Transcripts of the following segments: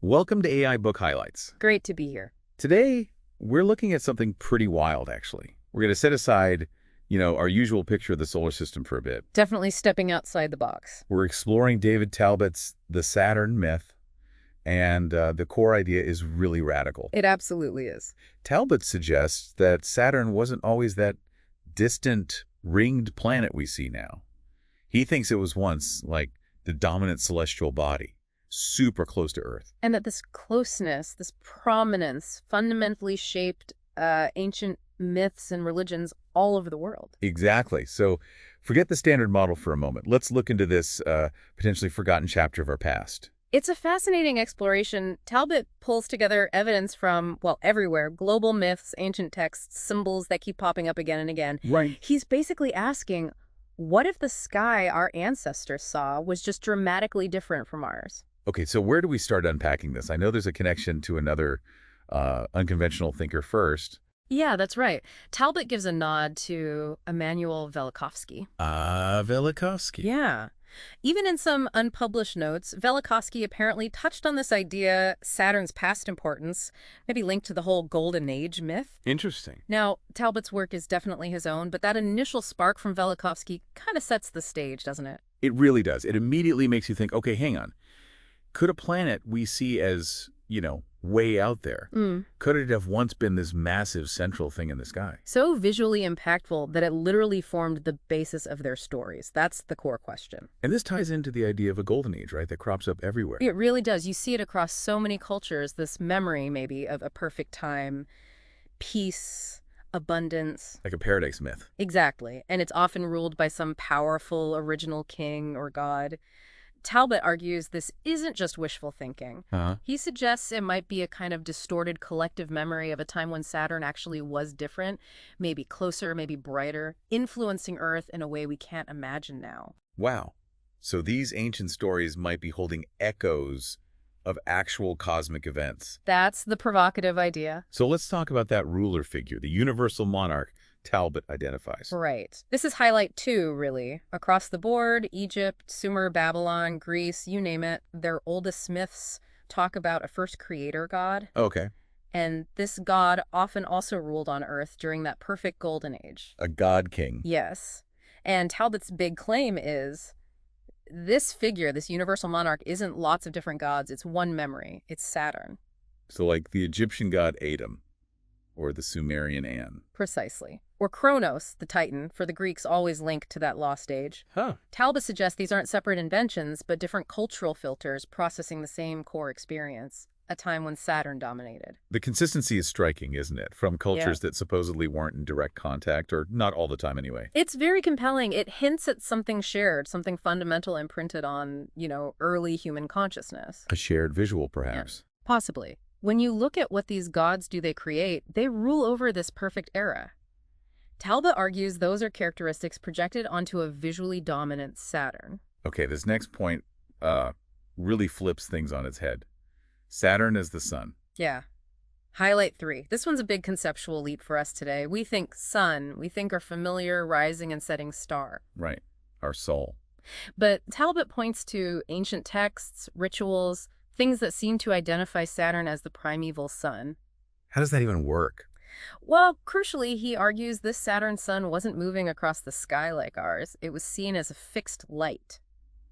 Welcome to AI Book Highlights. Great to be here. Today, we're looking at something pretty wild, actually. We're going to set aside, our usual picture of the solar system for a bit. Definitely stepping outside the box. We're exploring David Talbott's The Saturn myth, and the core idea is really radical. It absolutely is. Talbott suggests that Saturn wasn't always that distant, ringed planet we see now. He thinks it was once, like, the dominant celestial body, super close to Earth. And that this closeness, this prominence, fundamentally shaped ancient myths and religions all over the world. Exactly. So forget the standard model for a moment. Let's look into this potentially forgotten chapter of our past. It's a fascinating exploration. Talbott pulls together evidence from, well, everywhere. Global myths, ancient texts, symbols that keep popping up again and again. Right. He's basically asking, what if the sky our ancestors saw was just dramatically different from ours? Okay, so where do we start unpacking this? I know there's a connection to another unconventional thinker first. Yeah, that's right. Talbott gives a nod to Immanuel Velikovsky. Velikovsky. Yeah. Even in some unpublished notes, Velikovsky apparently touched on this idea, Saturn's past importance, maybe linked to the whole Golden Age myth. Interesting. Now, Talbott's work is definitely his own, but that initial spark from Velikovsky kind of sets the stage, doesn't it? It really does. It immediately makes you think, okay, hang on. Could a planet we see as, way out there, could it have once been this massive central thing in the sky? So visually impactful that it literally formed the basis of their stories. That's the core question. And this ties into the idea of a golden age, right, that crops up everywhere. It really does. You see it across so many cultures, this memory maybe of a perfect time, peace, abundance. Like a paradise myth. Exactly. And it's often ruled by some powerful original king or god. Talbott argues this isn't just wishful thinking. He suggests it might be a kind of distorted collective memory of a time when Saturn actually was different, maybe closer, maybe brighter, influencing Earth in a way we can't imagine now. Wow. So these ancient stories might be holding echoes of actual cosmic events. That's the provocative idea. So let's talk about that ruler figure, the universal monarch Talbott identifies. Right. This is highlight 2, really. Across the board, Egypt, Sumer, Babylon, Greece, you name it, their oldest myths talk about a first creator god. Okay. And this god often also ruled on Earth during that perfect golden age. A god king. Yes. And Talbott's big claim is this figure, this universal monarch, isn't lots of different gods. It's one memory. It's Saturn. So like the Egyptian god Adam or the Sumerian An. Precisely. Or Kronos, the Titan, for the Greeks always linked to that lost age. Talbott suggests these aren't separate inventions, but different cultural filters processing the same core experience, a time when Saturn dominated. The consistency is striking, isn't it? From cultures that supposedly weren't in direct contact, or not all the time anyway. It's very compelling. It hints at something shared, something fundamental imprinted on, early human consciousness. A shared visual, perhaps. Yeah, possibly. When you look at what these gods do they create, they rule over this perfect era. Talbott argues those are characteristics projected onto a visually dominant Saturn. Okay, this next point really flips things on its head. Saturn is the sun. Yeah. Highlight 3. This one's a big conceptual leap for us today. We think sun. We think our familiar rising and setting star. Right. Our soul. But Talbott points to ancient texts, rituals, things that seem to identify Saturn as the primeval sun. How does that even work? Well, crucially, he argues this Saturn sun wasn't moving across the sky like ours. It was seen as a fixed light.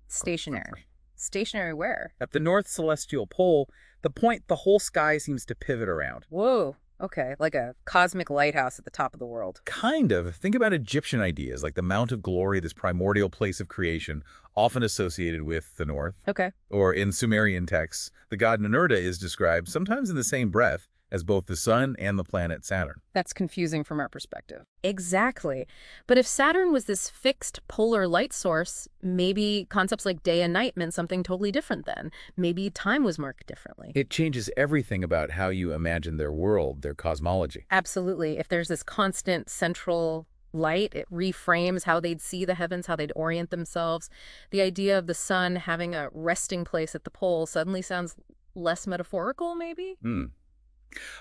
Stationary. Stationary where? At the north celestial pole, the point the whole sky seems to pivot around. Whoa. Okay, like a cosmic lighthouse at the top of the world. Kind of. Think about Egyptian ideas, like the Mount of Glory, this primordial place of creation, often associated with the north. Okay. Or in Sumerian texts, the god Ninurta is described, sometimes in the same breath, as both the sun and the planet Saturn. That's confusing from our perspective. Exactly. But if Saturn was this fixed polar light source, maybe concepts like day and night meant something totally different then. Maybe time was marked differently. It changes everything about how you imagine their world, their cosmology. Absolutely. If there's this constant central light, it reframes how they'd see the heavens, how they'd orient themselves. The idea of the sun having a resting place at the pole suddenly sounds less metaphorical, maybe?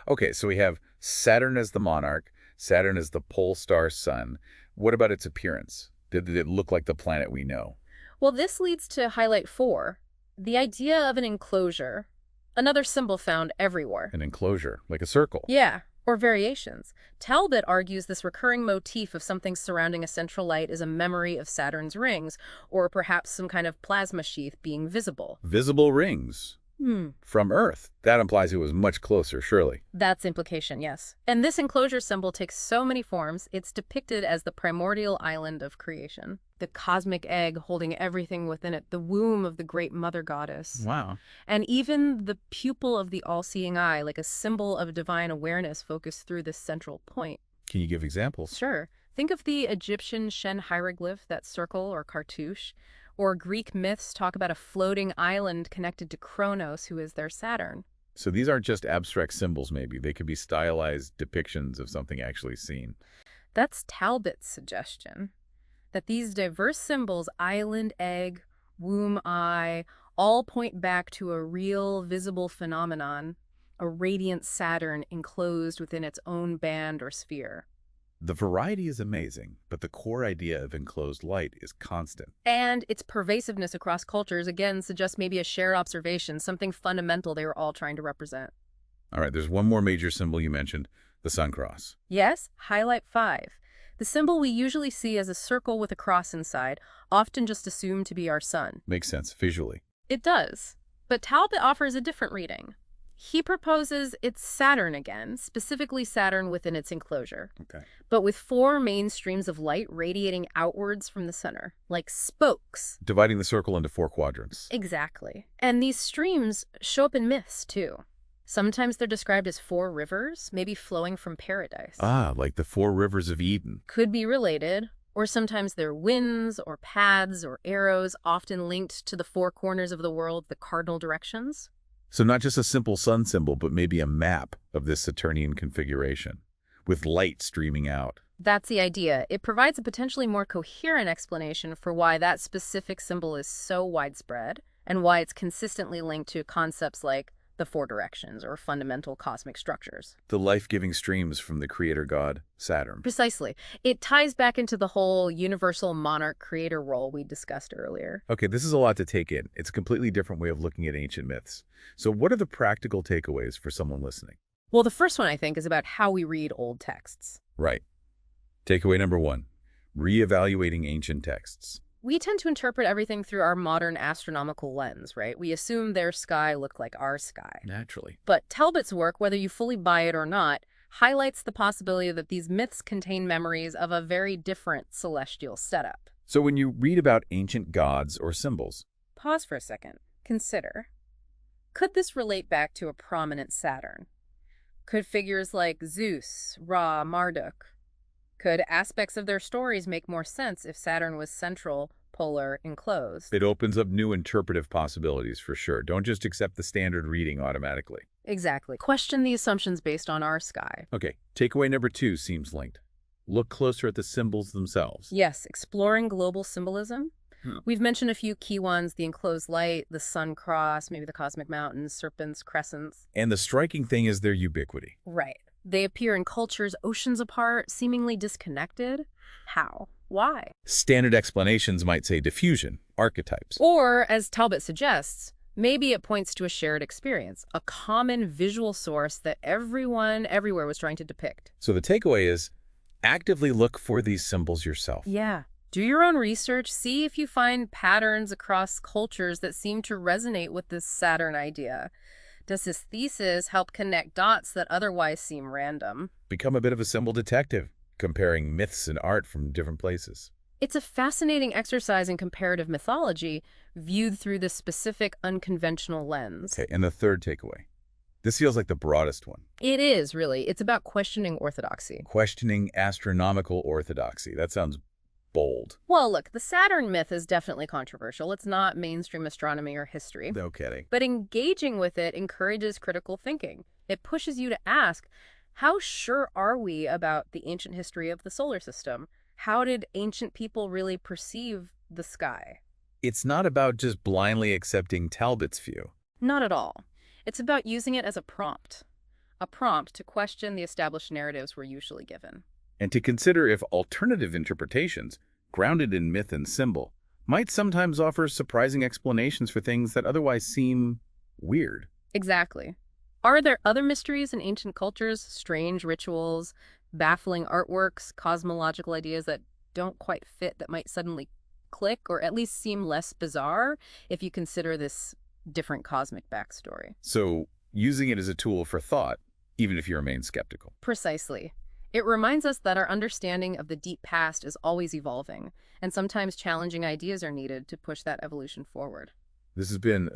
Okay, so we have Saturn as the monarch, Saturn as the pole star sun. What about its appearance? Did it look like the planet we know? Well, this leads to highlight 4, the idea of an enclosure. another symbol found everywhere. An enclosure, like a circle. Yeah, or variations. Talbott argues this recurring motif of something surrounding a central light is a memory of Saturn's rings, or perhaps some kind of plasma sheath being visible. Visible rings. From Earth. That implies it was much closer, surely. That's implication, yes. And this enclosure symbol takes so many forms, it's depicted as the primordial island of creation. The cosmic egg holding everything within it, the womb of the great mother goddess. Wow. And even the pupil of the all-seeing eye, like a symbol of divine awareness focused through this central point. Can you give examples? Sure. Think of the Egyptian Shen hieroglyph, that circle or cartouche. Or Greek myths talk about a floating island connected to Kronos, who is their Saturn. So these aren't just abstract symbols, maybe. They could be stylized depictions of something actually seen. That's Talbott's suggestion, that these diverse symbols, island, egg, womb, eye, all point back to a real, visible phenomenon, a radiant Saturn enclosed within its own band or sphere. The variety is amazing, but the core idea of enclosed light is constant. And its pervasiveness across cultures, again, suggests maybe a shared observation, something fundamental they were all trying to represent. All right, there's one more major symbol you mentioned, the sun cross. Yes, highlight 5. The symbol we usually see as a circle with a cross inside, often just assumed to be our sun. Makes sense visually. It does, but Talbott offers a different reading. He proposes it's Saturn again, specifically Saturn within its enclosure, but with 4 main streams of light radiating outwards from the center, like spokes. Dividing the circle into 4 quadrants. Exactly. And these streams show up in myths, too. Sometimes they're described as 4 rivers, maybe flowing from paradise. Ah, like the 4 rivers of Eden. Could be related, or sometimes they're winds or paths or arrows, often linked to the 4 corners of the world, the cardinal directions. So not just a simple sun symbol, but maybe a map of this Saturnian configuration, with light streaming out. That's the idea. It provides a potentially more coherent explanation for why that specific symbol is so widespread, and why it's consistently linked to concepts like the 4 directions or fundamental cosmic structures. The life-giving streams from the creator god, Saturn. Precisely. It ties back into the whole universal monarch creator role we discussed earlier. Okay, this is a lot to take in. It's a completely different way of looking at ancient myths. So what are the practical takeaways for someone listening? Well, the first one, I think, is about how we read old texts. Right. Takeaway number 1, reevaluating ancient texts. We tend to interpret everything through our modern astronomical lens, right? We assume their sky looked like our sky. Naturally. But Talbott's work, whether you fully buy it or not, highlights the possibility that these myths contain memories of a very different celestial setup. So when you read about ancient gods or symbols, pause for a second. Consider, could this relate back to a prominent Saturn? Could figures like Zeus, Ra, Marduk, could aspects of their stories make more sense if Saturn was central, polar, enclosed? it opens up new interpretive possibilities for sure. Don't just accept the standard reading automatically. Exactly. Question the assumptions based on our sky. Okay, takeaway number 2 seems linked. Look closer at the symbols themselves. Yes, exploring global symbolism. We've mentioned a few key ones, the enclosed light, the sun cross, maybe the cosmic mountains, serpents, crescents. And the striking thing is their ubiquity. Right. They appear in cultures oceans apart, seemingly disconnected. How? Why? Standard explanations might say diffusion, archetypes. Or, as Talbott suggests, maybe it points to a shared experience, a common visual source that everyone, everywhere was trying to depict. So the takeaway is, actively look for these symbols yourself. Yeah. Do your own research, see if you find patterns across cultures that seem to resonate with this Saturn idea. Does his thesis help connect dots that otherwise seem random? Become a bit of a symbol detective, comparing myths and art from different places. It's a fascinating exercise in comparative mythology, viewed through this specific, unconventional lens. Okay, and the third takeaway. This feels like the broadest one. It is, really. It's about questioning orthodoxy. Questioning astronomical orthodoxy. That sounds bold. Well, look, the Saturn myth is definitely controversial. It's not mainstream astronomy or history. No kidding. But engaging with it encourages critical thinking. It pushes you to ask, how sure are we about the ancient history of the solar system? How did ancient people really perceive the sky? It's not about just blindly accepting Talbott's view. Not at all. It's about using it as a prompt to question the established narratives we're usually given. And to consider if alternative interpretations, grounded in myth and symbol, might sometimes offer surprising explanations for things that otherwise seem weird. Exactly. Are there other mysteries in ancient cultures, strange rituals, baffling artworks, cosmological ideas that don't quite fit, that might suddenly click or at least seem less bizarre if you consider this different cosmic backstory? So using it as a tool for thought, even if you remain skeptical. Precisely. It reminds us that our understanding of the deep past is always evolving, and sometimes challenging ideas are needed to push that evolution forward. This has been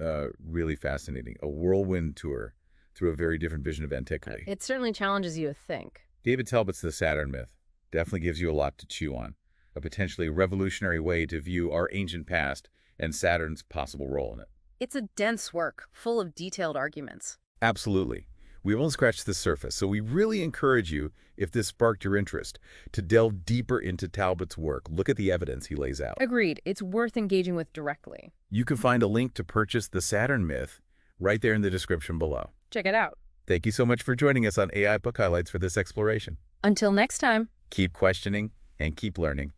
really fascinating, a whirlwind tour through a very different vision of antiquity. It certainly challenges you to think. David Talbott's The Saturn Myth definitely gives you a lot to chew on, a potentially revolutionary way to view our ancient past and Saturn's possible role in it. It's a dense work, full of detailed arguments. Absolutely. We've only scratched the surface, so we really encourage you, if this sparked your interest, to delve deeper into Talbott's work. Look at the evidence he lays out. Agreed. It's worth engaging with directly. You can find a link to purchase The Saturn Myth right there in the description below. Check it out. Thank you so much for joining us on AI Book Highlights for this exploration. Until next time. Keep questioning and keep learning.